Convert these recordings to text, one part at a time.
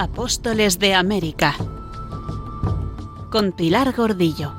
Apóstoles de América, con Pilar Gordillo.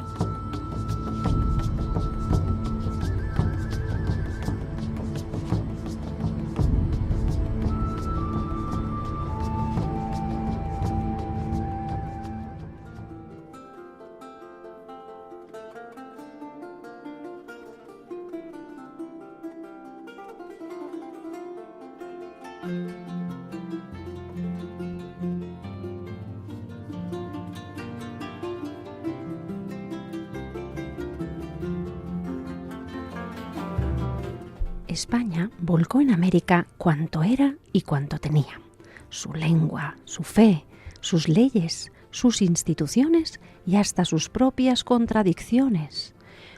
España volcó en América cuanto era y cuanto tenía: su lengua, su fe, sus leyes, sus instituciones y hasta sus propias contradicciones.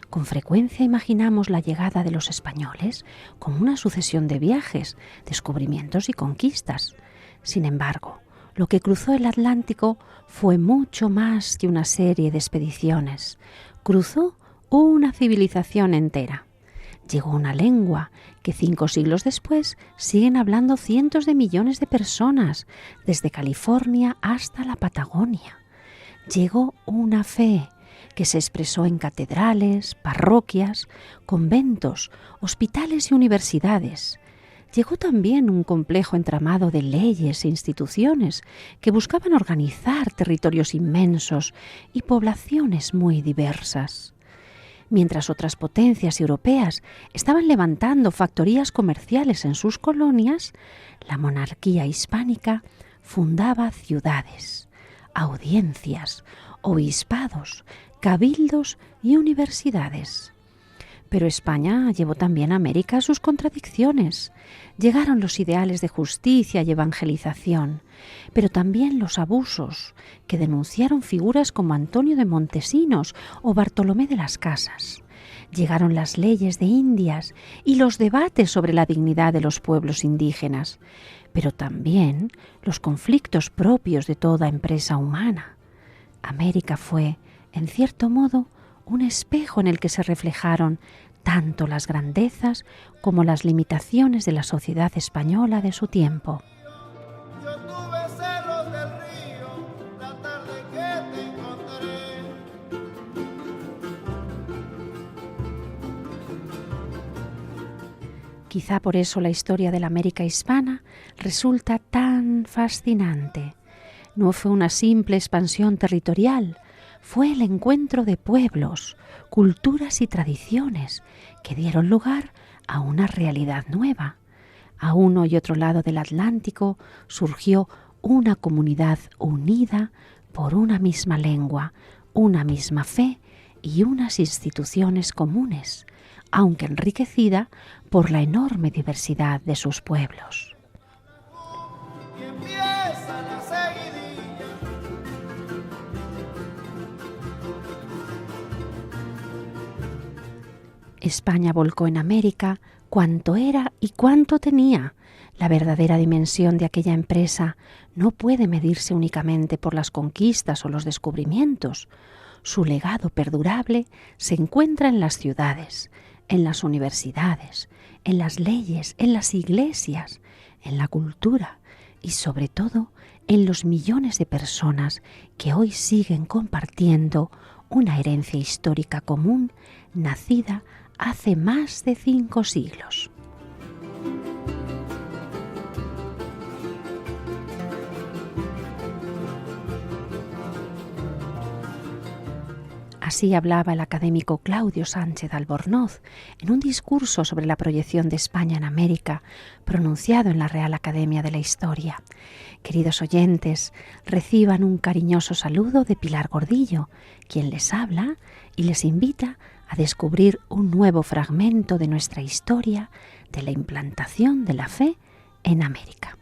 Con frecuencia imaginamos la llegada de los españoles como una sucesión de viajes, descubrimientos y conquistas. Sin embargo, lo que cruzó el Atlántico fue mucho más que una serie de expediciones. Cruzó una civilización entera. Llegó una lengua que 5 siglos después siguen hablando cientos de millones de personas, desde California hasta la Patagonia. Llegó una fe que se expresó en catedrales, parroquias, conventos, hospitales y universidades. Llegó también un complejo entramado de leyes e instituciones que buscaban organizar territorios inmensos y poblaciones muy diversas. Mientras otras potencias europeas estaban levantando factorías comerciales en sus colonias, la monarquía hispánica fundaba ciudades, audiencias, obispados, cabildos y universidades. Pero España llevó también a América sus contradicciones. Llegaron los ideales de justicia y evangelización, pero también los abusos que denunciaron figuras como Antonio de Montesinos o Bartolomé de las Casas. Llegaron las leyes de Indias y los debates sobre la dignidad de los pueblos indígenas, pero también los conflictos propios de toda empresa humana. América fue, en cierto modo, un espejo en el que se reflejaron tanto las grandezas como las limitaciones de la sociedad española de su tiempo. Yo tuve celos del río, la tarde que te encontré. Quizá por eso la historia de la América hispana resulta tan fascinante. No fue una simple expansión territorial, fue el encuentro de pueblos, culturas y tradiciones que dieron lugar a una realidad nueva. A uno y otro lado del Atlántico surgió una comunidad unida por una misma lengua, una misma fe y unas instituciones comunes, aunque enriquecida por la enorme diversidad de sus pueblos. Y empieza la seguidilla. España volcó en América cuanto era y cuanto tenía. La verdadera dimensión de aquella empresa no puede medirse únicamente por las conquistas o los descubrimientos. Su legado perdurable se encuentra en las ciudades, en las universidades, en las leyes, en las iglesias, en la cultura y sobre todo en los millones de personas que hoy siguen compartiendo una herencia histórica común nacida hace más de 5 siglos. Así hablaba el académico Claudio Sánchez Albornoz en un discurso sobre la proyección de España en América, pronunciado en la Real Academia de la Historia. Queridos oyentes, reciban un cariñoso saludo de Pilar Gordillo, quien les habla y les invita a descubrir un nuevo fragmento de nuestra historia de la implantación de la fe en América.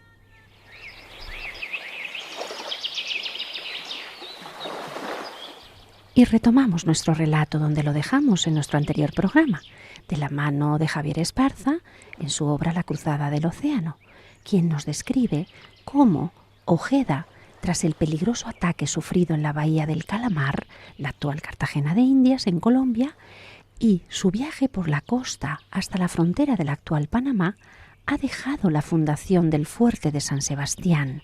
Y retomamos nuestro relato donde lo dejamos en nuestro anterior programa, de la mano de Javier Esparza en su obra La Cruzada del Océano, quien nos describe cómo Ojeda, tras el peligroso ataque sufrido en la bahía del Calamar, la actual Cartagena de Indias, en Colombia, y su viaje por la costa hasta la frontera del actual Panamá, ha dejado la fundación del fuerte de San Sebastián,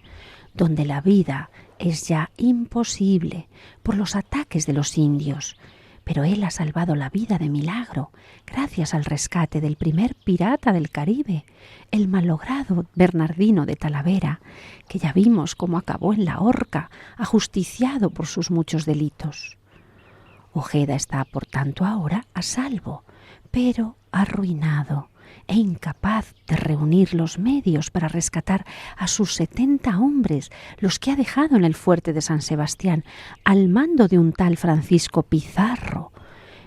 donde la vida es ya imposible por los ataques de los indios. Pero él ha salvado la vida de milagro gracias al rescate del primer pirata del Caribe, el malogrado Bernardino de Talavera, que ya vimos cómo acabó en la horca, ajusticiado por sus muchos delitos. Ojeda está, por tanto, ahora a salvo, pero arruinado e incapaz de reunir los medios para rescatar a sus 70 hombres, los que ha dejado en el fuerte de San Sebastián, al mando de un tal Francisco Pizarro,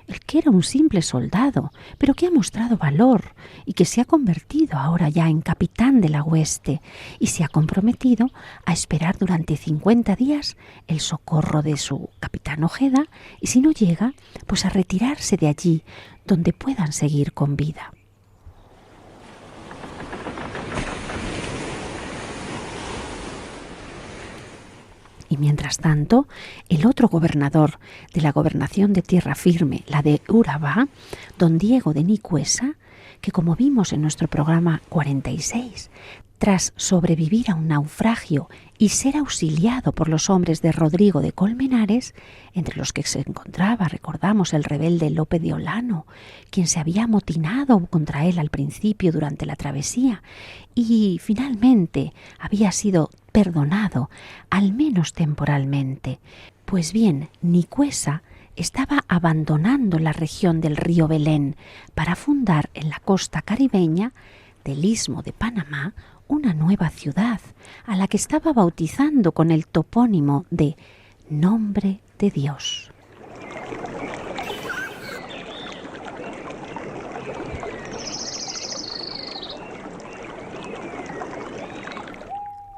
el que era un simple soldado, pero que ha mostrado valor y que se ha convertido ahora ya en capitán de la hueste y se ha comprometido a esperar durante 50 días el socorro de su capitán Ojeda y, si no llega, pues a retirarse de allí donde puedan seguir con vida. Y mientras tanto, el otro gobernador de la gobernación de Tierra Firme, la de Urabá, don Diego de Nicuesa, que como vimos en nuestro programa 46, tras sobrevivir a un naufragio y ser auxiliado por los hombres de Rodrigo de Colmenares, entre los que se encontraba, recordamos, el rebelde Lope de Olano, quien se había amotinado contra él al principio durante la travesía y finalmente había sido perdonado, al menos temporalmente. Pues bien, Nicuesa estaba abandonando la región del río Belén para fundar en la costa caribeña del Istmo de Panamá una nueva ciudad, a la que estaba bautizando con el topónimo de Nombre de Dios.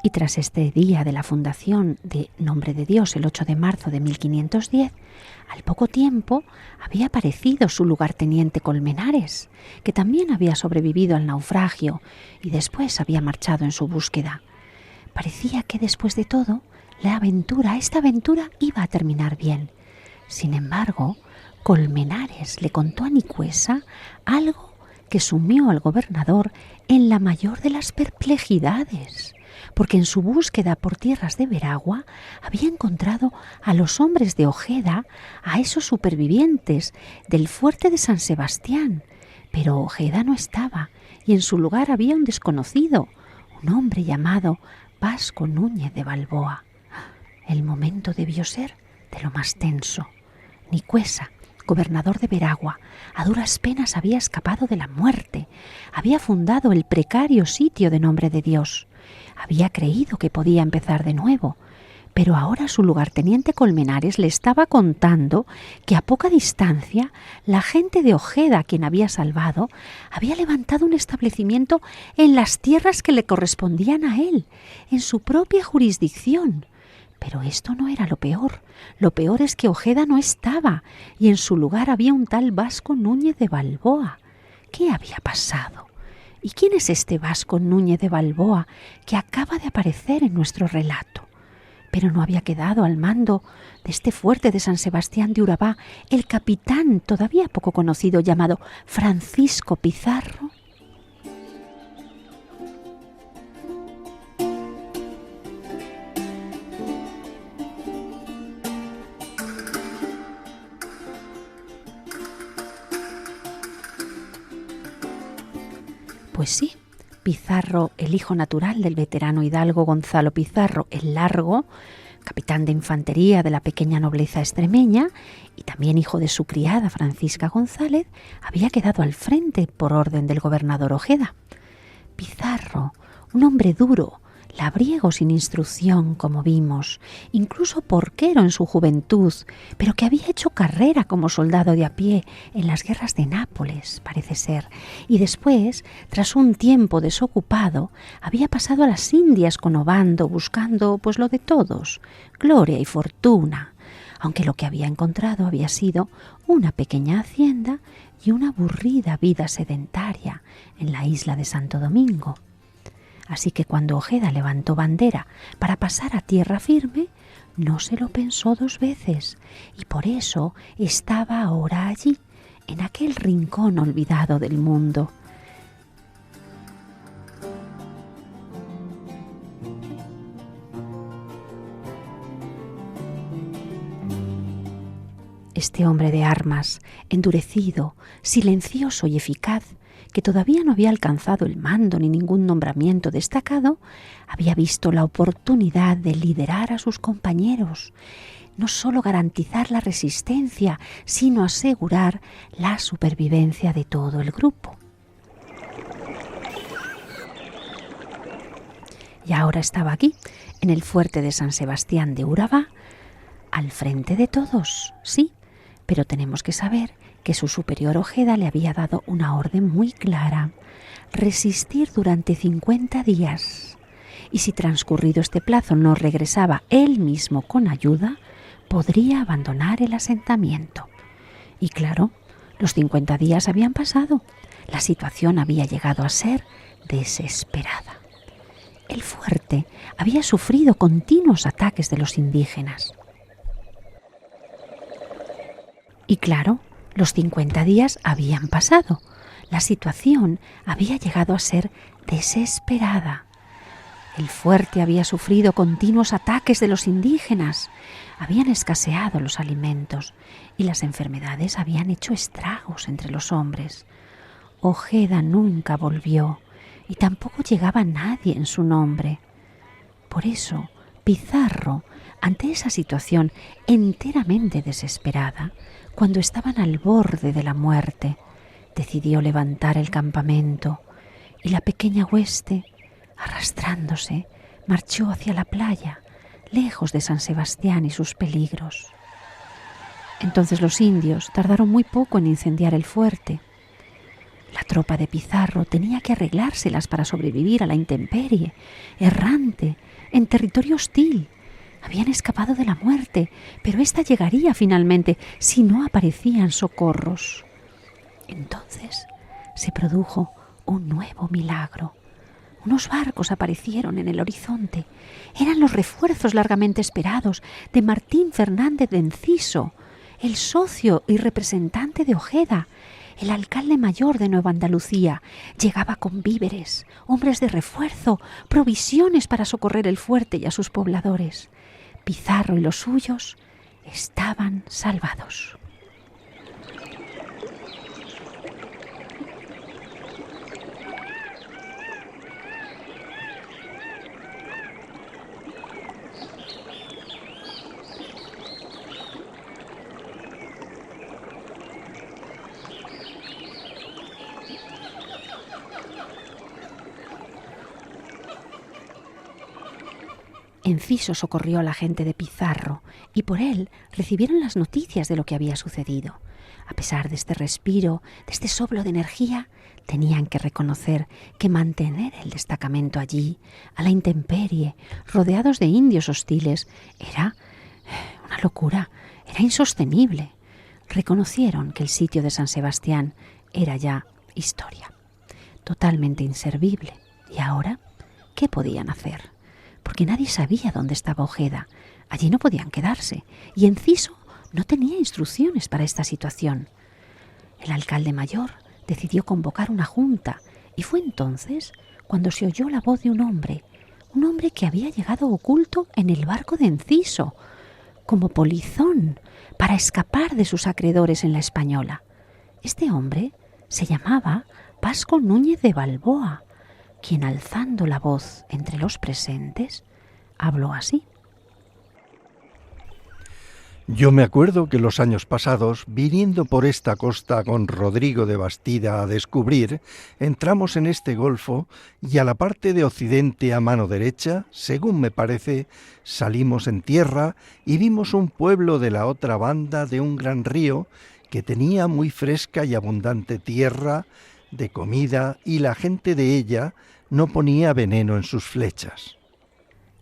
Y tras este día de la fundación de Nombre de Dios, el 8 de marzo de 1510, al poco tiempo había aparecido su lugarteniente Colmenares, que también había sobrevivido al naufragio y después había marchado en su búsqueda. Parecía que después de todo, esta aventura iba a terminar bien. Sin embargo, Colmenares le contó a Nicuesa algo que sumió al gobernador en la mayor de las perplejidades, porque en su búsqueda por tierras de Veragua había encontrado a los hombres de Ojeda, a esos supervivientes del fuerte de San Sebastián. Pero Ojeda no estaba, y en su lugar había un desconocido, un hombre llamado Vasco Núñez de Balboa. El momento debió ser de lo más tenso. Nicuesa, gobernador de Veragua, a duras penas había escapado de la muerte, había fundado el precario sitio de Nombre de Dios. Había creído que podía empezar de nuevo, pero ahora su lugarteniente Colmenares le estaba contando que a poca distancia la gente de Ojeda, quien había salvado, había levantado un establecimiento en las tierras que le correspondían a él, en su propia jurisdicción. Pero esto no era lo peor es que Ojeda no estaba y en su lugar había un tal Vasco Núñez de Balboa. ¿Qué había pasado? ¿Y quién es este Vasco Núñez de Balboa que acaba de aparecer en nuestro relato? Pero no había quedado al mando de este fuerte de San Sebastián de Urabá el capitán todavía poco conocido llamado Francisco Pizarro. Pues sí, Pizarro, el hijo natural del veterano hidalgo Gonzalo Pizarro el Largo, capitán de infantería de la pequeña nobleza extremeña y también hijo de su criada Francisca González, había quedado al frente por orden del gobernador Ojeda. Pizarro, un hombre duro, labriego sin instrucción, como vimos, incluso porquero en su juventud, pero que había hecho carrera como soldado de a pie en las guerras de Nápoles, parece ser, y después, tras un tiempo desocupado, había pasado a las Indias con Obando, buscando pues lo de todos, gloria y fortuna, aunque lo que había encontrado había sido una pequeña hacienda y una aburrida vida sedentaria en la isla de Santo Domingo. Así que cuando Ojeda levantó bandera para pasar a tierra firme, no se lo pensó dos veces y por eso estaba ahora allí, en aquel rincón olvidado del mundo. Este hombre de armas, endurecido, silencioso y eficaz, que todavía no había alcanzado el mando ni ningún nombramiento destacado, había visto la oportunidad de liderar a sus compañeros, no solo garantizar la resistencia, sino asegurar la supervivencia de todo el grupo. Y ahora estaba aquí, en el fuerte de San Sebastián de Urabá, al frente de todos, sí, pero tenemos que saber que su superior Ojeda le había dado una orden muy clara: resistir durante 50 días. Y si transcurrido este plazo no regresaba él mismo con ayuda, podría abandonar el asentamiento. Y claro, los 50 días habían pasado. La situación había llegado a ser desesperada. El fuerte había sufrido continuos ataques de los indígenas. Y claro, los 50 días habían pasado. La situación había llegado a ser desesperada. El fuerte había sufrido continuos ataques de los indígenas. Habían escaseado los alimentos y las enfermedades habían hecho estragos entre los hombres. Ojeda nunca volvió y tampoco llegaba nadie en su nombre. Por eso, Pizarro, ante esa situación enteramente desesperada, cuando estaban al borde de la muerte, decidió levantar el campamento y la pequeña hueste, arrastrándose, marchó hacia la playa, lejos de San Sebastián y sus peligros. Entonces los indios tardaron muy poco en incendiar el fuerte. La tropa de Pizarro tenía que arreglárselas para sobrevivir a la intemperie, errante, en territorio hostil. Habían escapado de la muerte, pero ésta llegaría finalmente si no aparecían socorros. Entonces se produjo un nuevo milagro. Unos barcos aparecieron en el horizonte. Eran los refuerzos largamente esperados de Martín Fernández de Enciso, el socio y representante de Ojeda, el alcalde mayor de Nueva Andalucía. Llegaba con víveres, hombres de refuerzo, provisiones para socorrer el fuerte y a sus pobladores. Pizarro y los suyos estaban salvados. Enciso socorrió a la gente de Pizarro y por él recibieron las noticias de lo que había sucedido. A pesar de este respiro, de este soplo de energía, tenían que reconocer que mantener el destacamento allí, a la intemperie, rodeados de indios hostiles, era una locura, era insostenible. Reconocieron que el sitio de San Sebastián era ya historia, totalmente inservible. ¿Y ahora qué podían hacer? Porque nadie sabía dónde estaba Ojeda. Allí no podían quedarse, y Enciso no tenía instrucciones para esta situación. El alcalde mayor decidió convocar una junta, y fue entonces cuando se oyó la voz de un hombre que había llegado oculto en el barco de Enciso, como polizón, para escapar de sus acreedores en la Española. Este hombre se llamaba Vasco Núñez de Balboa, quien, alzando la voz entre los presentes, habló así. Yo me acuerdo que los años pasados, viniendo por esta costa con Rodrigo de Bastida a descubrir, entramos en este golfo y a la parte de occidente a mano derecha, según me parece, salimos en tierra y vimos un pueblo de la otra banda de un gran río que tenía muy fresca y abundante tierra de comida y la gente de ella no ponía veneno en sus flechas.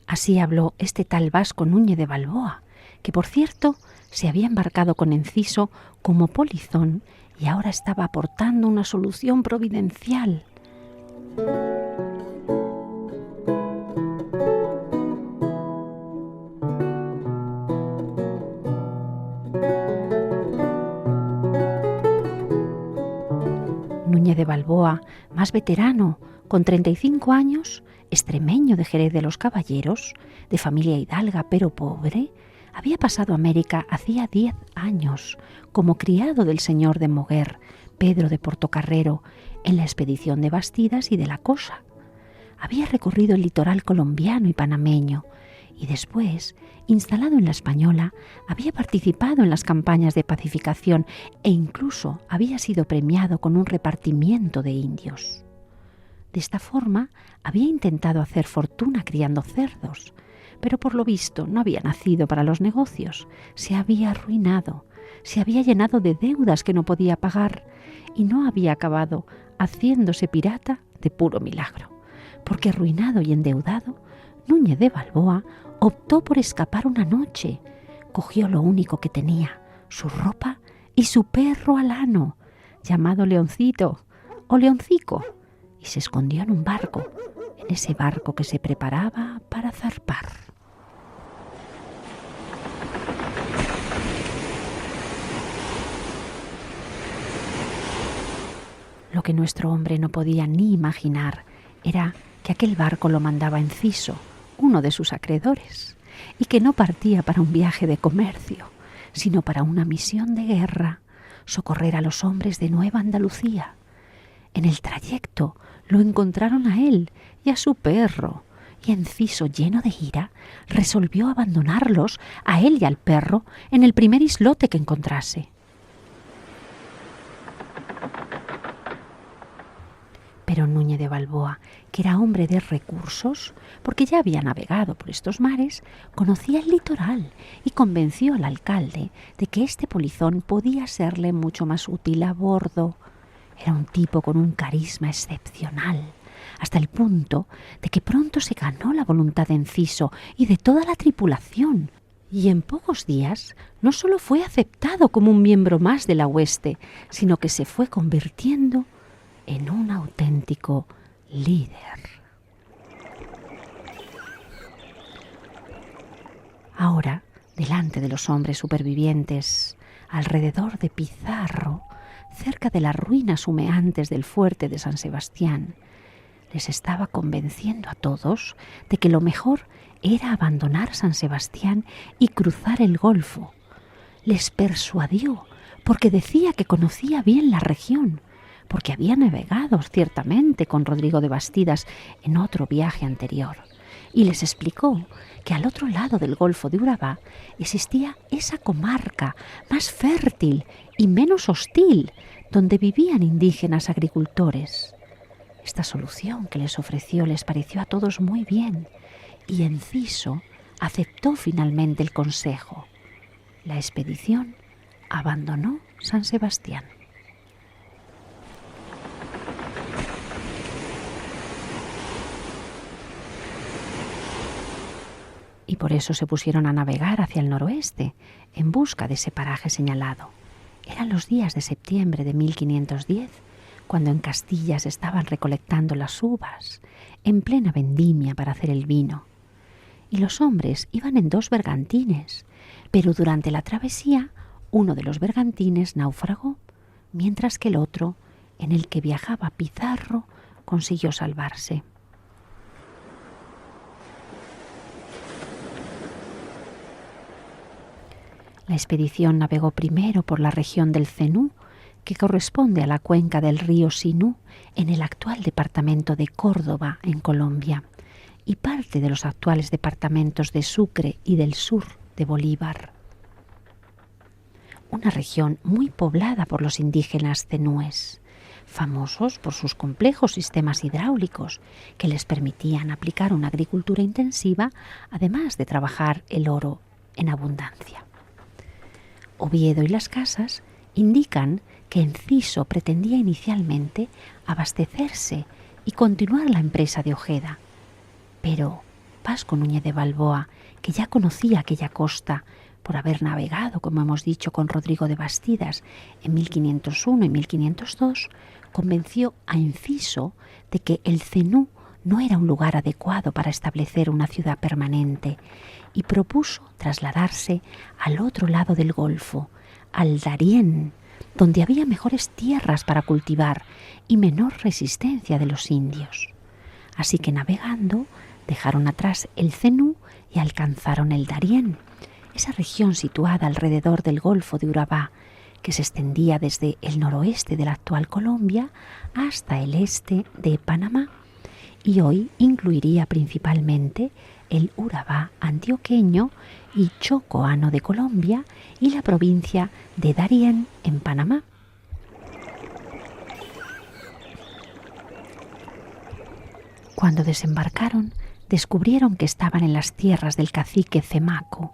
Así habló este tal Vasco Núñez de Balboa, que por cierto se había embarcado con Enciso como polizón y ahora estaba aportando una solución providencial. Núñez de Balboa, más veterano, con 35 años, extremeño de Jerez de los Caballeros, de familia hidalga pero pobre, Había pasado a América hacía 10 años como criado del señor de Moguer, Pedro de Portocarrero, en la expedición de Bastidas y de la Cosa. Había recorrido el litoral colombiano y panameño y después, instalado en la Española, había participado en las campañas de pacificación e incluso había sido premiado con un repartimiento de indios. De esta forma, había intentado hacer fortuna criando cerdos, pero por lo visto no había nacido para los negocios, se había arruinado, se había llenado de deudas que no podía pagar y no había acabado haciéndose pirata de puro milagro, porque arruinado y endeudado, Núñez de Balboa optó por escapar una noche, cogió lo único que tenía, su ropa y su perro alano, llamado Leoncito o Leoncico, y se escondió en un barco, en ese barco que se preparaba para zarpar. Lo que nuestro hombre no podía ni imaginar era que aquel barco lo mandaba Enciso, uno de sus acreedores, y que no partía para un viaje de comercio, sino para una misión de guerra, socorrer a los hombres de Nueva Andalucía. En el trayecto lo encontraron a él y a su perro, y Enciso, lleno de ira, resolvió abandonarlos, a él y al perro, en el primer islote que encontrase. Pero Núñez de Balboa, que era hombre de recursos, porque ya había navegado por estos mares, conocía el litoral y convenció al alcalde de que este polizón podía serle mucho más útil a bordo. Era un tipo con un carisma excepcional, hasta el punto de que pronto se ganó la voluntad de Enciso y de toda la tripulación, y en pocos días no solo fue aceptado como un miembro más de la hueste, sino que se fue convirtiendo en un auténtico líder. Ahora, delante de los hombres supervivientes, alrededor de Pizarro, cerca de las ruinas humeantes del fuerte de San Sebastián, les estaba convenciendo a todos de que lo mejor era abandonar San Sebastián y cruzar el Golfo. Les persuadió porque decía que conocía bien la región, porque había navegado ciertamente con Rodrigo de Bastidas en otro viaje anterior, y les explicó que al otro lado del Golfo de Urabá existía esa comarca más fértil y menos hostil, donde vivían indígenas agricultores. Esta solución que les ofreció les pareció a todos muy bien, y Enciso aceptó finalmente el consejo. La expedición abandonó San Sebastián. Y por eso se pusieron a navegar hacia el noroeste, en busca de ese paraje señalado. Eran los días de septiembre de 1510, cuando en Castilla se estaban recolectando las uvas, en plena vendimia para hacer el vino. Y los hombres iban en 2 bergantines, pero durante la travesía uno de los bergantines naufragó, mientras que el otro, en el que viajaba Pizarro, consiguió salvarse. La expedición navegó primero por la región del Cenú, que corresponde a la cuenca del río Sinú, en el actual departamento de Córdoba, en Colombia, y parte de los actuales departamentos de Sucre y del sur de Bolívar. Una región muy poblada por los indígenas cenúes, famosos por sus complejos sistemas hidráulicos que les permitían aplicar una agricultura intensiva, además de trabajar el oro en abundancia. Oviedo y Las Casas indican que Enciso pretendía inicialmente abastecerse y continuar la empresa de Ojeda, pero Vasco Núñez de Balboa, que ya conocía aquella costa por haber navegado, como hemos dicho, con Rodrigo de Bastidas en 1501 y 1502, convenció a Enciso de que el Cenú no era un lugar adecuado para establecer una ciudad permanente y propuso trasladarse al otro lado del Golfo, al Darién, donde había mejores tierras para cultivar y menor resistencia de los indios. Así que navegando dejaron atrás el Cenú y alcanzaron el Darién, esa región situada alrededor del Golfo de Urabá, que se extendía desde el noroeste de la actual Colombia hasta el este de Panamá, y hoy incluiría principalmente el Urabá antioqueño y chocoano de Colombia y la provincia de Darién en Panamá. Cuando desembarcaron, descubrieron que estaban en las tierras del cacique Cemaco,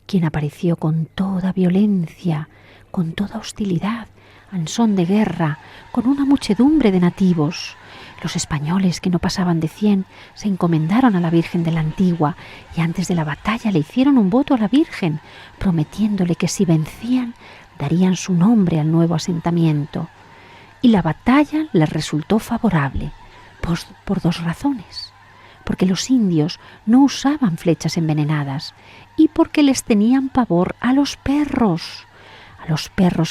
quien apareció con toda violencia, con toda hostilidad, al son de guerra, con una muchedumbre de nativos. Los españoles, que no pasaban de 100, se encomendaron a la Virgen de la Antigua y antes de la batalla le hicieron un voto a la Virgen, prometiéndole que si vencían, darían su nombre al nuevo asentamiento. Y la batalla les resultó favorable, por 2 razones. Porque los indios no usaban flechas envenenadas y porque les tenían pavor a los perros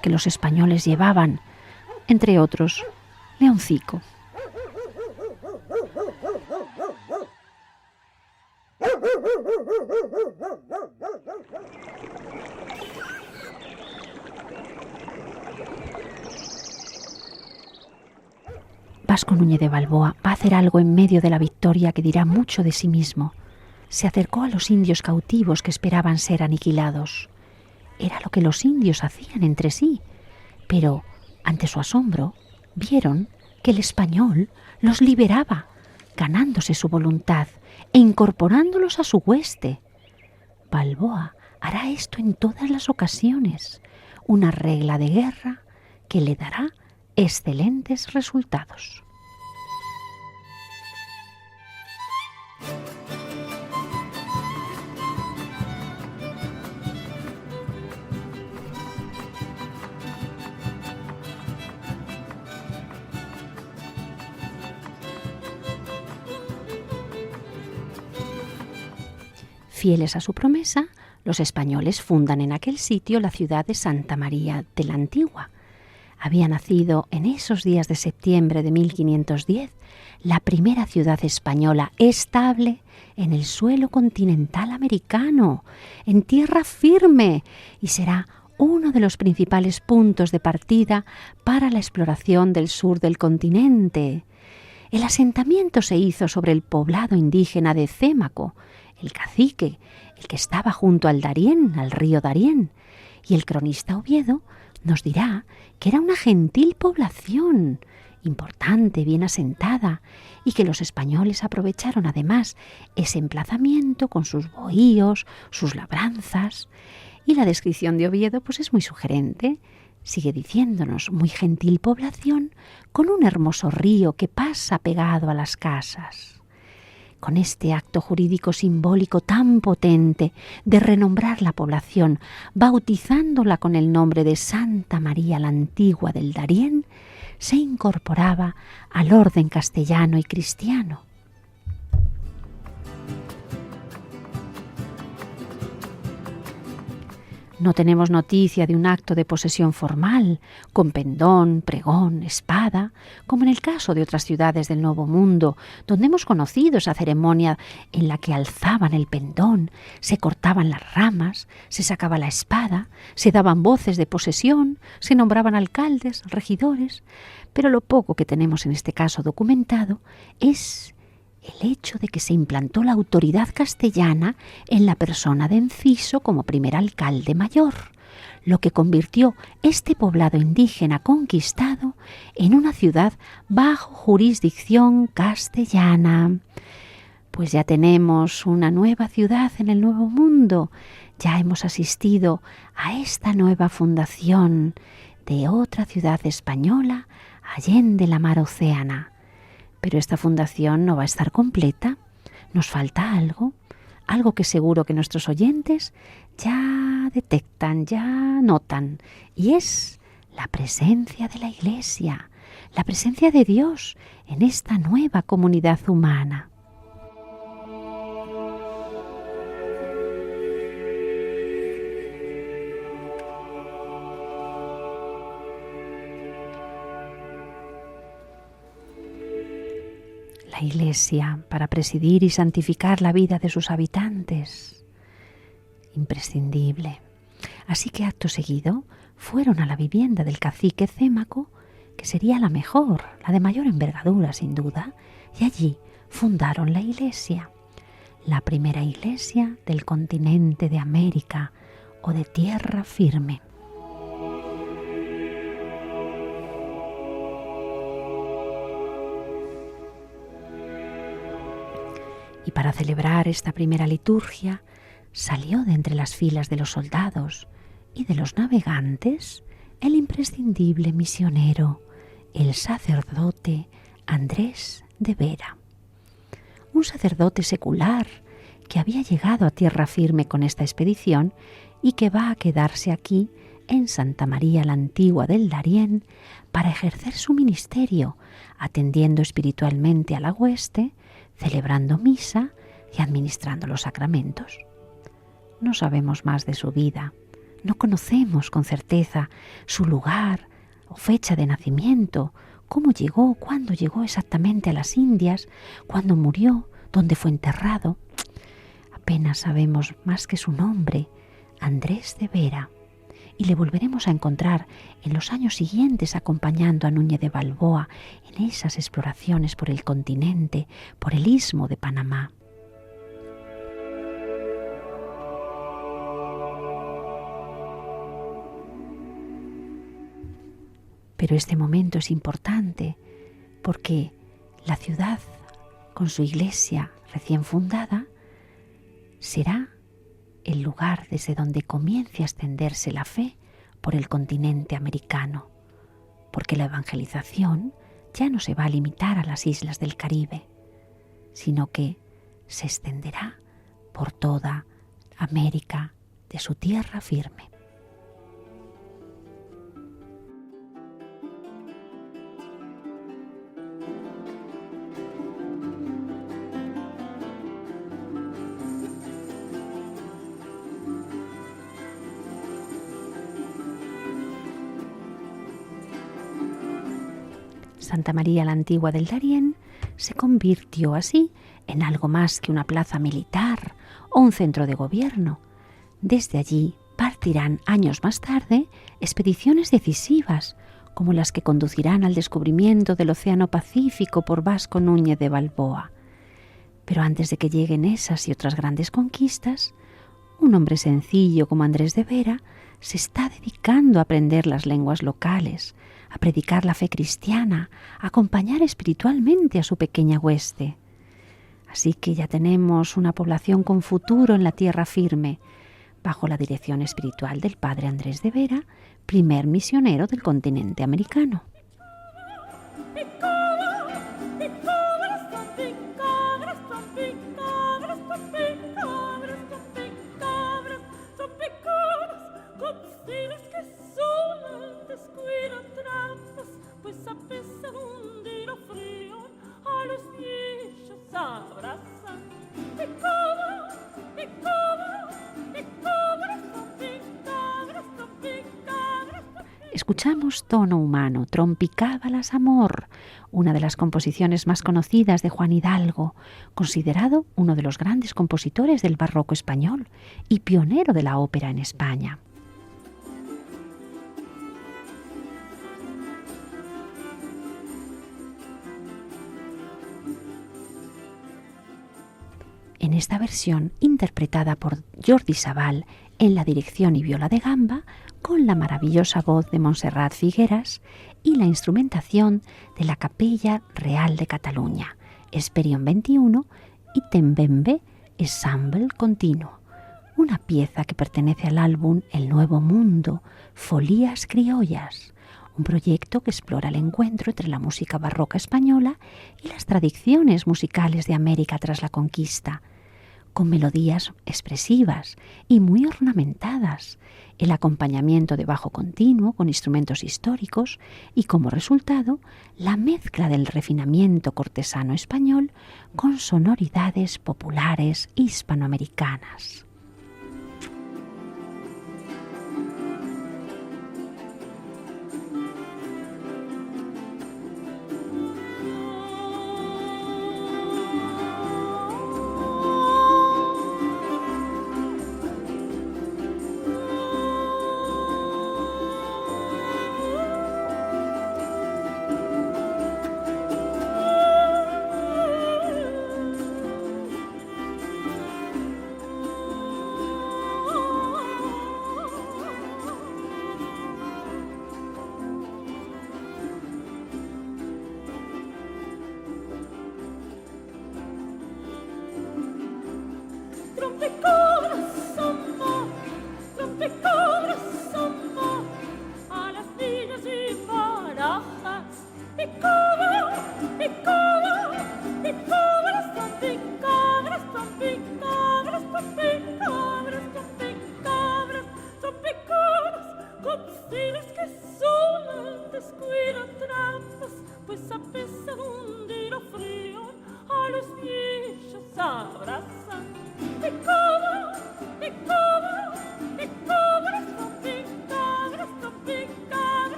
que los españoles llevaban, entre otros, Leoncico. Vasco Núñez de Balboa va a hacer algo en medio de la victoria que dirá mucho de sí mismo. Se acercó a los indios cautivos que esperaban ser aniquilados. Era lo que los indios hacían entre sí, pero, ante su asombro, vieron que el español los liberaba, ganándose su voluntad e incorporándolos a su hueste. Balboa hará esto en todas las ocasiones, una regla de guerra que le dará excelentes resultados. Fieles a su promesa, los españoles fundan en aquel sitio la ciudad de Santa María de la Antigua. Había nacido en esos días de septiembre de 1510 la primera ciudad española estable en el suelo continental americano, en tierra firme, y será uno de los principales puntos de partida para la exploración del sur del continente. El asentamiento se hizo sobre el poblado indígena de Cémaco, el cacique, el que estaba junto al Darién, al río Darién, y el cronista Oviedo nos dirá que era una gentil población, importante, bien asentada, y que los españoles aprovecharon además ese emplazamiento con sus bohíos, sus labranzas. Y la descripción de Oviedo pues es muy sugerente. Sigue diciéndonos: muy gentil población, con un hermoso río que pasa pegado a las casas. Con este acto jurídico simbólico tan potente de renombrar la población, bautizándola con el nombre de Santa María la Antigua del Darién, se incorporaba al orden castellano y cristiano. No tenemos noticia de un acto de posesión formal, con pendón, pregón, espada, como en el caso de otras ciudades del Nuevo Mundo, donde hemos conocido esa ceremonia en la que alzaban el pendón, se cortaban las ramas, se sacaba la espada, se daban voces de posesión, se nombraban alcaldes, regidores, pero lo poco que tenemos en este caso documentado es el hecho de que se implantó la autoridad castellana en la persona de Enciso como primer alcalde mayor, lo que convirtió este poblado indígena conquistado en una ciudad bajo jurisdicción castellana. Pues ya tenemos una nueva ciudad en el Nuevo Mundo, ya hemos asistido a esta nueva fundación de otra ciudad española allende la mar Océana. Pero esta fundación no va a estar completa, nos falta algo que seguro que nuestros oyentes ya detectan, ya notan, y es la presencia de la Iglesia, la presencia de Dios en esta nueva comunidad humana. La Iglesia, para presidir y santificar la vida de sus habitantes. imprescindible. Así que acto seguido fueron a la vivienda del cacique Cémaco, que sería la mejor, la de mayor envergadura sin duda, y allí fundaron la iglesia, la primera iglesia del continente de América o de tierra firme. Y para celebrar esta primera liturgia salió de entre las filas de los soldados y de los navegantes el imprescindible misionero, el sacerdote Andrés de Vera. Un sacerdote secular que había llegado a tierra firme con esta expedición y que va a quedarse aquí en Santa María la Antigua del Darién para ejercer su ministerio, atendiendo espiritualmente a la hueste, celebrando misa y administrando los sacramentos. No sabemos más de su vida, no conocemos con certeza su lugar o fecha de nacimiento, cómo llegó, cuándo llegó exactamente a las Indias, cuándo murió, dónde fue enterrado. Apenas sabemos más que su nombre, Andrés de Vera, y le volveremos a encontrar en los años siguientes acompañando a Núñez de Balboa en esas exploraciones por el continente, por el istmo de Panamá. Pero este momento es importante porque la ciudad, con su iglesia recién fundada, será el lugar desde donde comience a extenderse la fe por el continente americano, porque la evangelización ya no se va a limitar a las islas del Caribe, sino que se extenderá por toda América de su tierra firme. Santa María la Antigua del Darién se convirtió así en algo más que una plaza militar o un centro de gobierno. Desde allí partirán años más tarde expediciones decisivas, como las que conducirán al descubrimiento del Océano Pacífico por Vasco Núñez de Balboa. Pero antes de que lleguen esas y otras grandes conquistas, un hombre sencillo como Andrés de Vera se está dedicando a aprender las lenguas locales, a predicar la fe cristiana, a acompañar espiritualmente a su pequeña hueste. Así que ya tenemos una población con futuro en la tierra firme, bajo la dirección espiritual del padre Andrés de Vera, primer misionero del continente americano. Escuchamos Tono humano, Trompicábalas amor, una de las composiciones más conocidas de Juan Hidalgo, considerado uno de los grandes compositores del barroco español y pionero de la ópera en España. En esta versión, interpretada por Jordi Sabal en la dirección y viola de gamba, con la maravillosa voz de Montserrat Figueras y la instrumentación de la Capella Real de Cataluña, Esperion 21 y Tembembe Ensemble Continuo, una pieza que pertenece al álbum El Nuevo Mundo, Folías Criollas, un proyecto que explora el encuentro entre la música barroca española y las tradiciones musicales de América tras la conquista, con melodías expresivas y muy ornamentadas, el acompañamiento de bajo continuo con instrumentos históricos y, como resultado, la mezcla del refinamiento cortesano español con sonoridades populares hispanoamericanas.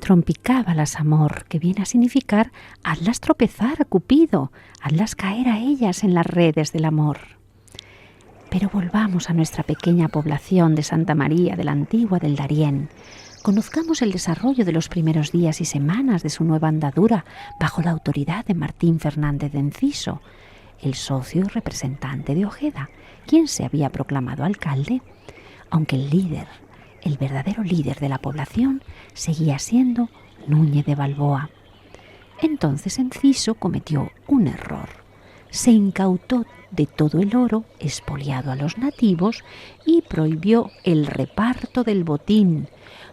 Trompicábalas amor, que viene a significar hazlas tropezar, Cupido, hazlas caer a ellas en las redes del amor. Pero volvamos a nuestra pequeña población de Santa María de la Antigua del Darién. Conozcamos el desarrollo de los primeros días y semanas de su nueva andadura bajo la autoridad de Martín Fernández de Enciso, el socio y representante de Ojeda, quien se había proclamado alcalde, aunque el verdadero líder de la población seguía siendo Núñez de Balboa. Entonces Enciso cometió un error. Se incautó de todo el oro expoliado a los nativos y prohibió el reparto del botín,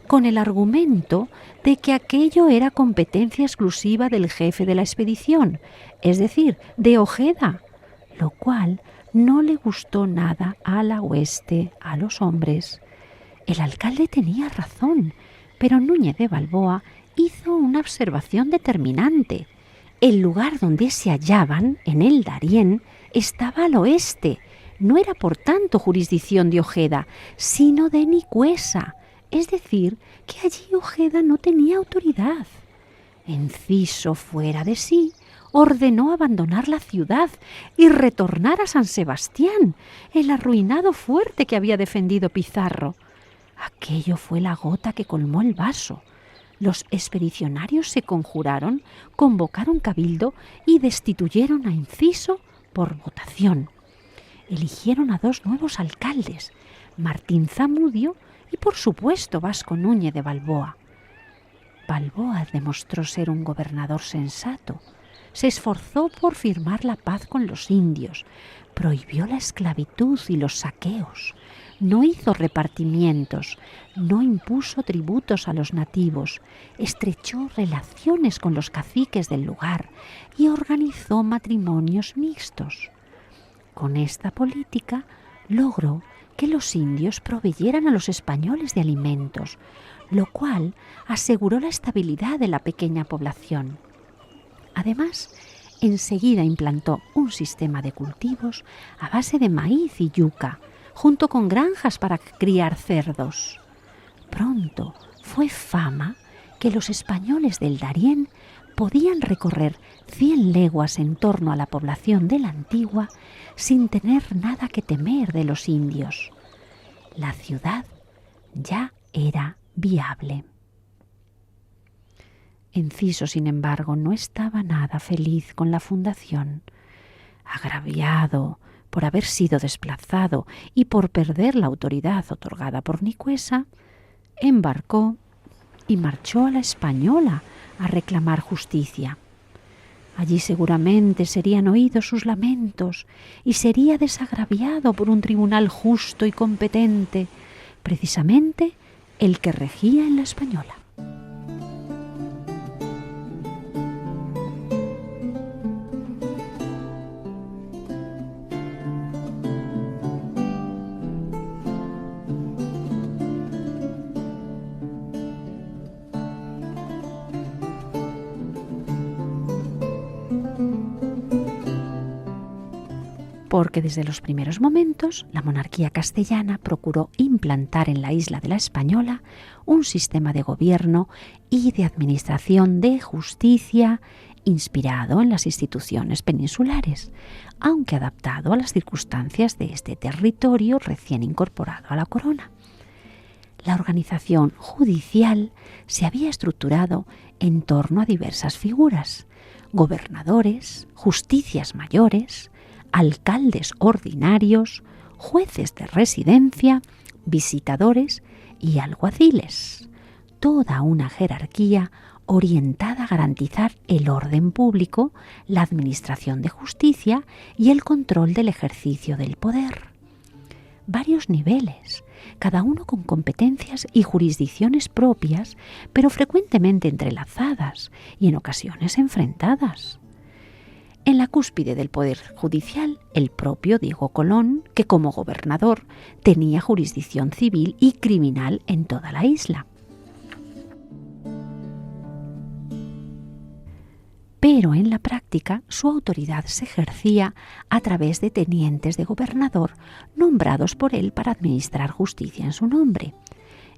con el argumento de que aquello era competencia exclusiva del jefe de la expedición, es decir, de Ojeda, lo cual no le gustó nada a la hueste, a los hombres. El alcalde tenía razón, pero Núñez de Balboa hizo una observación determinante. El lugar donde se hallaban, en el Darién, estaba al oeste. No era por tanto jurisdicción de Ojeda, sino de Nicuesa. Es decir, que allí Ojeda no tenía autoridad. Enciso, fuera de sí, ordenó abandonar la ciudad y retornar a San Sebastián, el arruinado fuerte que había defendido Pizarro. Aquello fue la gota que colmó el vaso. Los expedicionarios se conjuraron, convocaron cabildo y destituyeron a Enciso por votación. Eligieron a 2 nuevos alcaldes, Martín Zamudio y, por supuesto, Vasco Núñez de Balboa. Balboa demostró ser un gobernador sensato. Se esforzó por firmar la paz con los indios, prohibió la esclavitud y los saqueos, no hizo repartimientos, no impuso tributos a los nativos, estrechó relaciones con los caciques del lugar y organizó matrimonios mixtos. Con esta política logró que los indios proveyeran a los españoles de alimentos, lo cual aseguró la estabilidad de la pequeña población. Además, enseguida implantó un sistema de cultivos a base de maíz y yuca, junto con granjas para criar cerdos. Pronto fue fama que los españoles del Darién podían recorrer 100 leguas en torno a la población de la Antigua sin tener nada que temer de los indios. La ciudad ya era viable. Enciso, sin embargo, no estaba nada feliz con la fundación. Agraviado por haber sido desplazado y por perder la autoridad otorgada por Nicuesa, embarcó y marchó a la Española a reclamar justicia. Allí seguramente serían oídos sus lamentos y sería desagraviado por un tribunal justo y competente, precisamente el que regía en la Española. Porque desde los primeros momentos la monarquía castellana procuró implantar en la isla de la Española un sistema de gobierno y de administración de justicia inspirado en las instituciones peninsulares, aunque adaptado a las circunstancias de este territorio recién incorporado a la corona. La organización judicial se había estructurado en torno a diversas figuras: gobernadores, justicias mayores, alcaldes ordinarios, jueces de residencia, visitadores y alguaciles. Toda una jerarquía orientada a garantizar el orden público, la administración de justicia y el control del ejercicio del poder. Varios niveles, cada uno con competencias y jurisdicciones propias, pero frecuentemente entrelazadas y en ocasiones enfrentadas. En la cúspide del poder judicial, el propio Diego Colón, que como gobernador tenía jurisdicción civil y criminal en toda la isla. Pero en la práctica su autoridad se ejercía a través de tenientes de gobernador nombrados por él para administrar justicia en su nombre.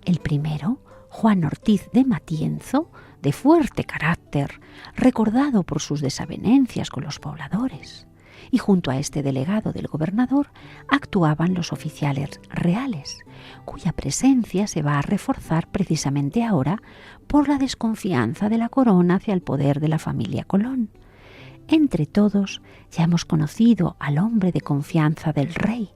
El primero, Juan Ortiz de Matienzo, de fuerte carácter, recordado por sus desavenencias con los pobladores. Y junto a este delegado del gobernador actuaban los oficiales reales, cuya presencia se va a reforzar precisamente ahora por la desconfianza de la corona hacia el poder de la familia Colón. Entre todos ya hemos conocido al hombre de confianza del rey,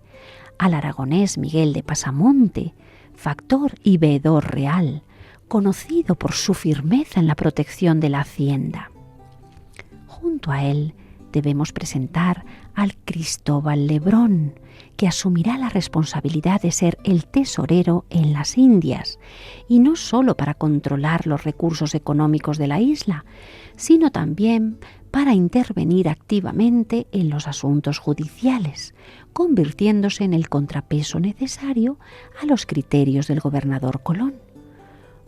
al aragonés Miguel de Pasamonte, factor y veedor real, conocido por su firmeza en la protección de la hacienda. Junto a él debemos presentar al Cristóbal Lebrón, que asumirá la responsabilidad de ser el tesorero en las Indias, y no solo para controlar los recursos económicos de la isla, sino también para intervenir activamente en los asuntos judiciales, convirtiéndose en el contrapeso necesario a los criterios del gobernador Colón.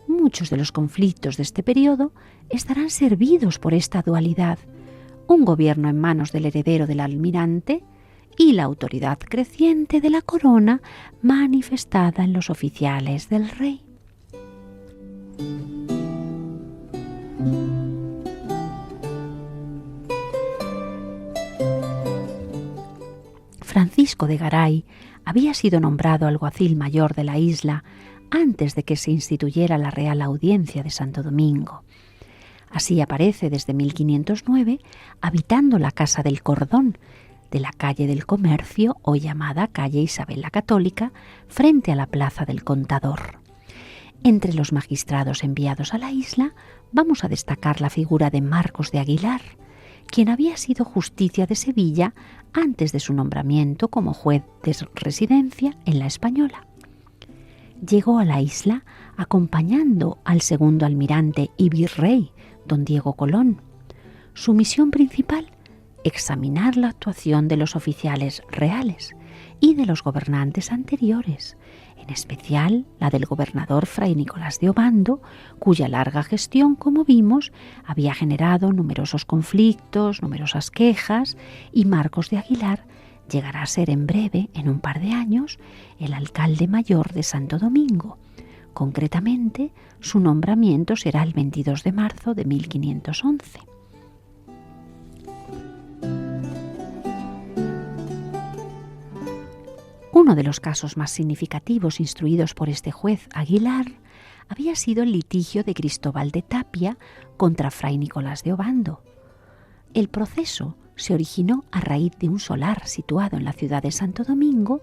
Muchos de los conflictos de este periodo estarán servidos por esta dualidad: un gobierno en manos del heredero del almirante y la autoridad creciente de la corona manifestada en los oficiales del rey. Francisco de Garay había sido nombrado alguacil mayor de la isla antes de que se instituyera la Real Audiencia de Santo Domingo. Así aparece desde 1509 habitando la Casa del Cordón, de la calle del Comercio, hoy llamada calle Isabel la Católica, frente a la Plaza del Contador. Entre los magistrados enviados a la isla vamos a destacar la figura de Marcos de Aguilar, quien había sido justicia de Sevilla antes de su nombramiento como juez de residencia en la Española. Llegó a la isla acompañando al segundo almirante y virrey, don Diego Colón. Su misión principal, examinar la actuación de los oficiales reales y de los gobernantes anteriores, en especial la del gobernador Fray Nicolás de Obando, cuya larga gestión, como vimos, había generado numerosos conflictos, numerosas quejas, y Marcos de Aguilar llegará a ser en breve, en un par de años, el alcalde mayor de Santo Domingo. Concretamente, su nombramiento será el 22 de marzo de 1511. Uno de los casos más significativos instruidos por este juez Aguilar había sido el litigio de Cristóbal de Tapia contra Fray Nicolás de Obando. El proceso se originó a raíz de un solar situado en la ciudad de Santo Domingo,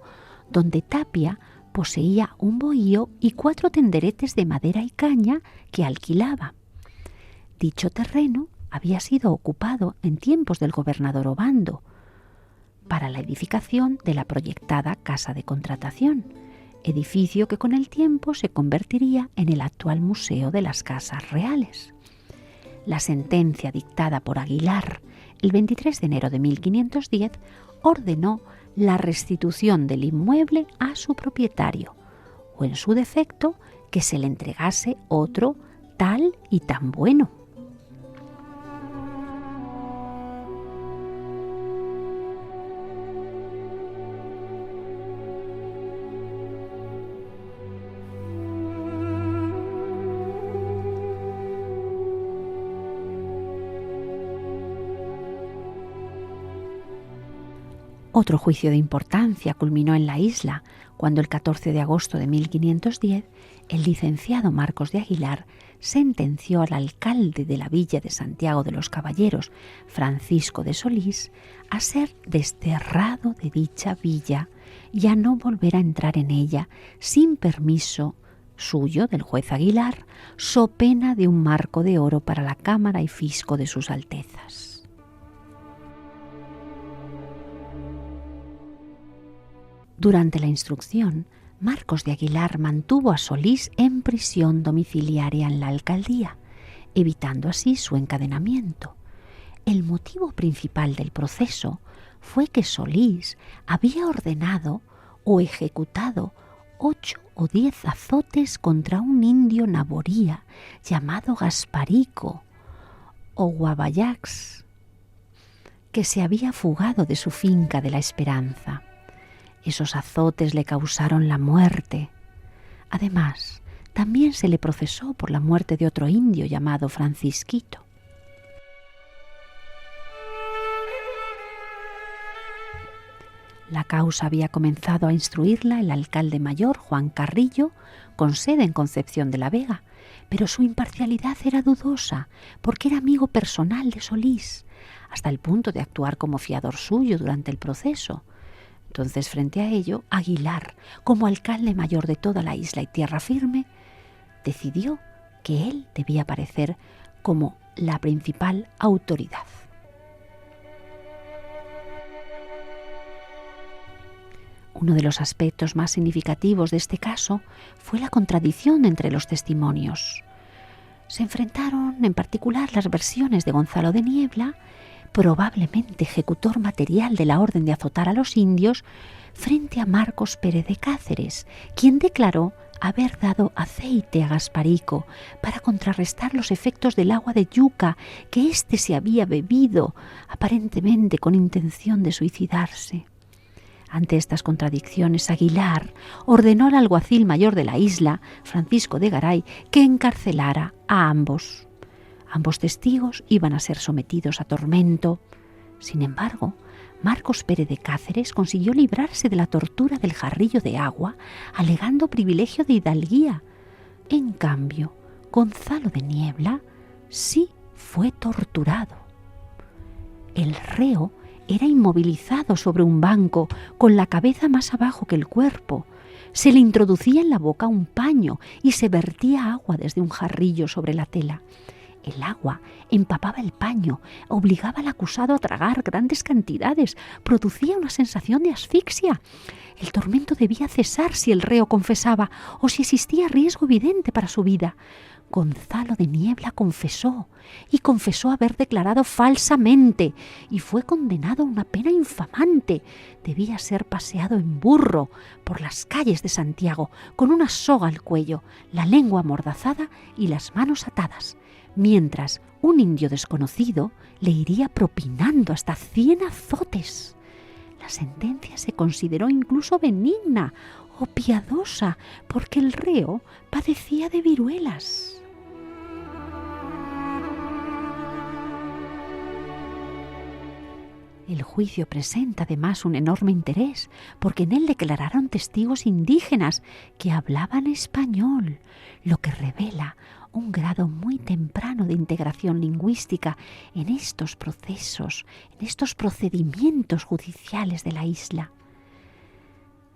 donde Tapia poseía un bohío y 4 tenderetes de madera y caña que alquilaba. Dicho terreno había sido ocupado en tiempos del gobernador Obando para la edificación de la proyectada Casa de Contratación, edificio que con el tiempo se convertiría en el actual Museo de las Casas Reales. La sentencia dictada por Aguilar el 23 de enero de 1510 ordenó la restitución del inmueble a su propietario, o en su defecto, que se le entregase otro tal y tan bueno. Otro juicio de importancia culminó en la isla cuando el 14 de agosto de 1510 el licenciado Marcos de Aguilar sentenció al alcalde de la villa de Santiago de los Caballeros, Francisco de Solís, a ser desterrado de dicha villa y a no volver a entrar en ella sin permiso suyo, del juez Aguilar, so pena de un marco de oro para la cámara y fisco de sus altezas. Durante la instrucción, Marcos de Aguilar mantuvo a Solís en prisión domiciliaria en la alcaldía, evitando así su encadenamiento. El motivo principal del proceso fue que Solís había ordenado o ejecutado 8 o 10 azotes contra un indio naboría llamado Gasparico o Guabayax, que se había fugado de su finca de la Esperanza. Esos azotes le causaron la muerte. Además, también se le procesó por la muerte de otro indio llamado Francisquito. La causa había comenzado a instruirla el alcalde mayor, Juan Carrillo, con sede en Concepción de la Vega, pero su imparcialidad era dudosa porque era amigo personal de Solís, hasta el punto de actuar como fiador suyo durante el proceso. Entonces, frente a ello, Aguilar, como alcalde mayor de toda la isla y tierra firme, decidió que él debía aparecer como la principal autoridad. Uno de los aspectos más significativos de este caso fue la contradicción entre los testimonios. Se enfrentaron en particular las versiones de Gonzalo de Niebla, probablemente ejecutor material de la orden de azotar a los indios, frente a Marcos Pérez de Cáceres, quien declaró haber dado aceite a Gasparico para contrarrestar los efectos del agua de yuca que éste se había bebido, aparentemente con intención de suicidarse. Ante estas contradicciones, Aguilar ordenó al alguacil mayor de la isla, Francisco de Garay, que encarcelara a ambos. Ambos testigos iban a ser sometidos a tormento. Sin embargo, Marcos Pérez de Cáceres consiguió librarse de la tortura del jarrillo de agua, alegando privilegio de hidalguía. En cambio, Gonzalo de Niebla sí fue torturado. El reo era inmovilizado sobre un banco, con la cabeza más abajo que el cuerpo. Se le introducía en la boca un paño y se vertía agua desde un jarrillo sobre la tela. El agua empapaba el paño, obligaba al acusado a tragar grandes cantidades, producía una sensación de asfixia. El tormento debía cesar si el reo confesaba o si existía riesgo evidente para su vida. Gonzalo de Niebla confesó haber declarado falsamente y fue condenado a una pena infamante. Debía ser paseado en burro por las calles de Santiago con una soga al cuello, la lengua amordazada y las manos atadas, mientras un indio desconocido le iría propinando hasta 100 azotes. La sentencia se consideró incluso benigna o piadosa porque el reo padecía de viruelas. El juicio presenta además un enorme interés, porque en él declararon testigos indígenas que hablaban español, lo que revela un grado muy temprano de integración lingüística en estos procesos, en estos procedimientos judiciales de la isla.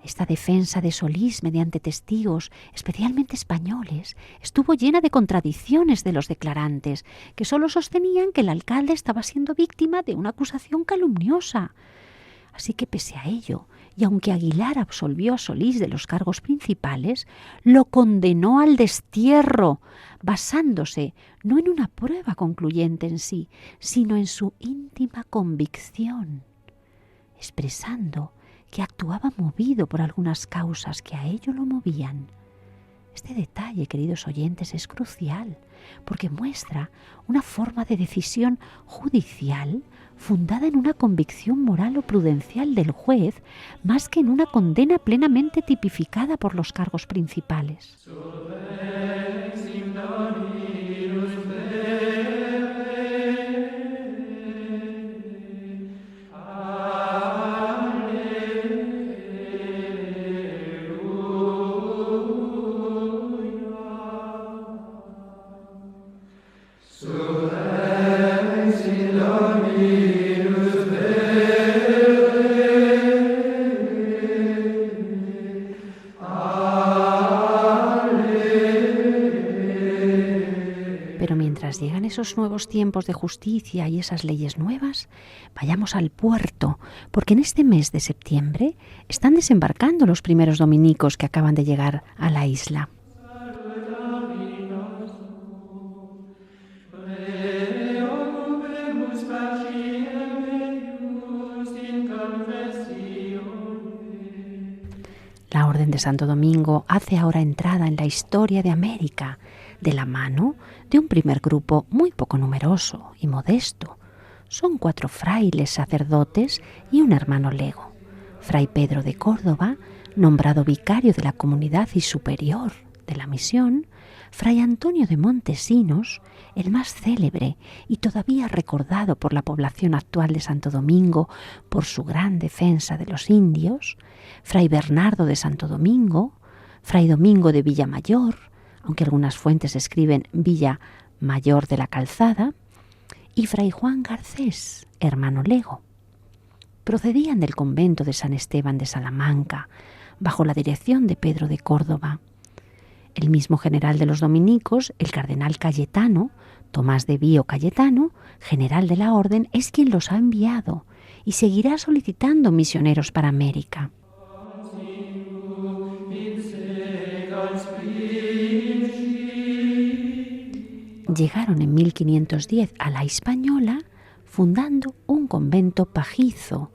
Esta defensa de Solís mediante testigos, especialmente españoles, estuvo llena de contradicciones de los declarantes, que solo sostenían que el alcalde estaba siendo víctima de una acusación calumniosa. Así que pese a ello, y aunque Aguilar absolvió a Solís de los cargos principales, lo condenó al destierro, basándose no en una prueba concluyente en sí, sino en su íntima convicción, expresando que actuaba movido por algunas causas que a ello lo movían. Este detalle, queridos oyentes, es crucial porque muestra una forma de decisión judicial fundada en una convicción moral o prudencial del juez más que en una condena plenamente tipificada por los cargos principales. Llegan esos nuevos tiempos de justicia y esas leyes nuevas, vayamos al puerto, porque en este mes de septiembre están desembarcando los primeros dominicos que acaban de llegar a la isla. La Orden de Santo Domingo hace ahora entrada en la historia de América, de la mano de un primer grupo muy poco numeroso y modesto. Son 4 frailes sacerdotes y un hermano lego. Fray Pedro de Córdoba, nombrado vicario de la comunidad y superior de la misión, Fray Antonio de Montesinos, el más célebre y todavía recordado por la población actual de Santo Domingo por su gran defensa de los indios, Fray Bernardo de Santo Domingo, Fray Domingo de Villamayor, aunque algunas fuentes escriben Villa Mayor de la Calzada, y Fray Juan Garcés, hermano Lego. Procedían del convento de San Esteban de Salamanca, bajo la dirección de Pedro de Córdoba. El mismo general de los dominicos, el cardenal Cayetano, Tomás de Bío Cayetano, general de la orden, es quien los ha enviado y seguirá solicitando misioneros para América. Llegaron en 1510 a la Hispaniola, fundando un convento pajizo,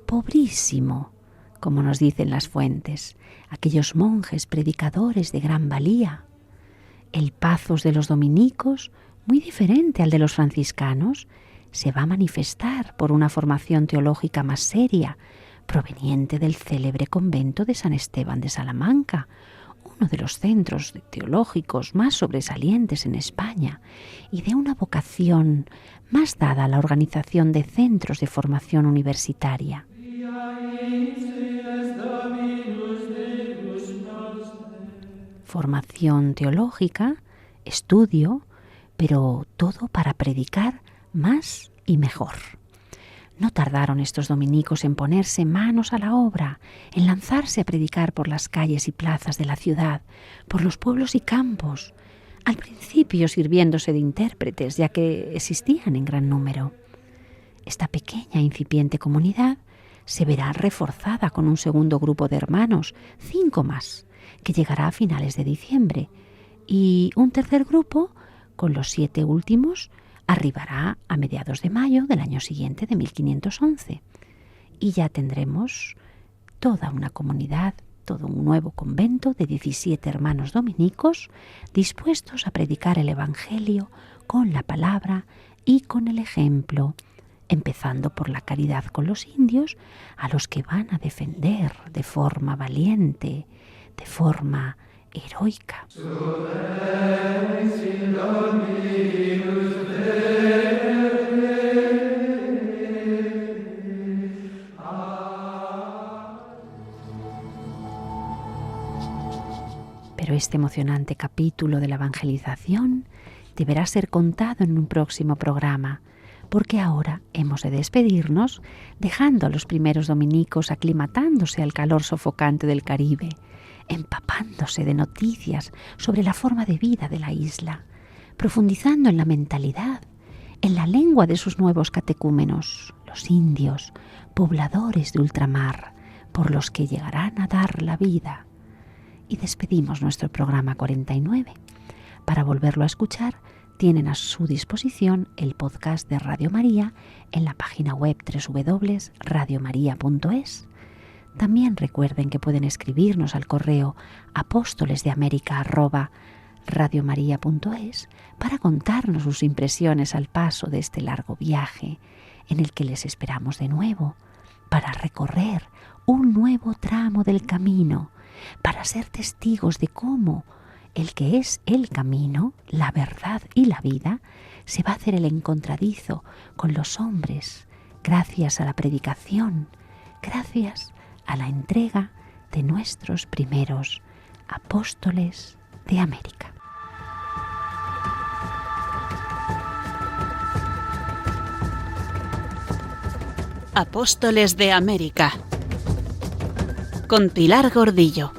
pobrísimo, como nos dicen las fuentes, aquellos monjes predicadores de gran valía. El pazos de los dominicos, muy diferente al de los franciscanos, se va a manifestar por una formación teológica más seria, proveniente del célebre convento de San Esteban de Salamanca, uno de los centros teológicos más sobresalientes en España, y de una vocación más dada a la organización de centros de formación universitaria. Formación teológica, estudio, pero todo para predicar más y mejor. No tardaron estos dominicos en ponerse manos a la obra, en lanzarse a predicar por las calles y plazas de la ciudad, por los pueblos y campos, al principio sirviéndose de intérpretes, ya que existían en gran número. Esta pequeña e incipiente comunidad se verá reforzada con un segundo grupo de hermanos, 5 más, que llegará a finales de diciembre, y un tercer grupo, con los 7 últimos, arribará a mediados de mayo del año siguiente, de 1511. Y ya tendremos toda una comunidad, todo un nuevo convento de 17 hermanos dominicos dispuestos a predicar el Evangelio con la palabra y con el ejemplo, empezando por la caridad con los indios, a los que van a defender de forma valiente, de forma heroica. Pero este emocionante capítulo de la evangelización deberá ser contado en un próximo programa, porque ahora hemos de despedirnos dejando a los primeros dominicos aclimatándose al calor sofocante del Caribe, empapándose de noticias sobre la forma de vida de la isla, profundizando en la mentalidad, en la lengua de sus nuevos catecúmenos, los indios, pobladores de ultramar, por los que llegarán a dar la vida. Y despedimos nuestro programa 49. Para volverlo a escuchar, tienen a su disposición el podcast de Radio María en la página web www.radiomaria.es. También recuerden que pueden escribirnos al correo apostolesdeamerica@radiomaria.es para contarnos sus impresiones al paso de este largo viaje en el que les esperamos de nuevo para recorrer un nuevo tramo del camino, para ser testigos de cómo el que es el camino, la verdad y la vida, se va a hacer el encontradizo con los hombres, gracias a la predicación, gracias a la entrega de nuestros primeros apóstoles de América. Apóstoles de América, con Pilar Gordillo.